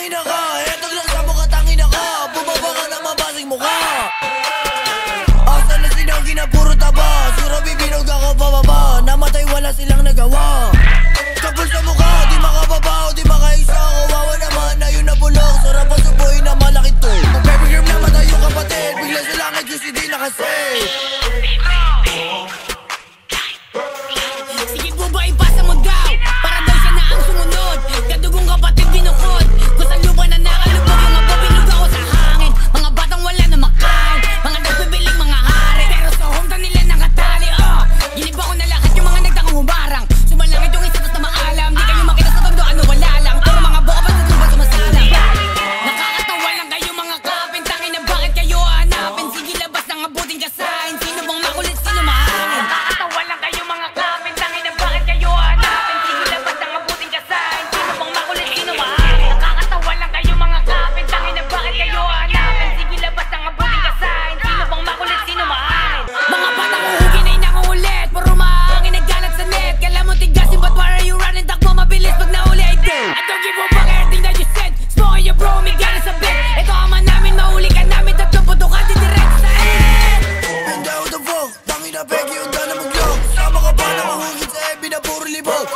tangina ka. Hetag lang sa mukha, tangina ka. Bumaba ka na mabasing mukha. Asa na sinangin na puro taba. Sura bibinog ako pababa. Namatay wala silang nagawa. Kapul sa mukha, di makababa o di makaisa. Kawawa naman na yun nabulok. Sarap ang subuhin na malaking to. Mag-baby girl na matay yung kapatid. Bigla sa langit yung hindi nakasave. Sige po ba ipasa mo daw? Para daw siya na ang sumunod. Kadugong kapatid binukod. Kung saan lupa na nakalubog yung mapabilog ako sa hangin. Mga batang wala na makain. Mga nagbibiling mga hari. Pero sa hometown nila nakatali. Giniba ko na lahat yung mga nagtakang humarang. Sumalangit yung isa tas na maalam. Di kayo makita sa tondo ano wala lang. Pero mga buka pa sa tuba sumasalang. Nakakatawa lang kayo mga kapin. Tangin na bakit kayo hanapin? Sige labas ng abuting kasahin. Sino bang makulit sino mahangin? Nakakatawa lang kayo mga kapin. Tangin na bakit kayo hanapin? Sige labas ng abuting kasahin. Sino bang makulit sino mahangin? Nakakatawa lang kayo mga kapin. Tangin na bakit kayo hanapin? Sige labas ng abuting kasahin. Sino bang makulit sino mahangin? Mga batang uhugin ay nanguulit. Puro mahangin nagkalat sa net. Kala mo tigasin but why are you running? Takbo mabilis pag nauli I do. I don't give a fuck everything that you said. Smoking your bro, may ganas sa bed. Ito ama namin, mahuli ka namin. Tatlong putukan di direct sa head. And out the fuck, tangina peki yung dala maglok. Sama ka pa na mahugin sa ebi na puro libog.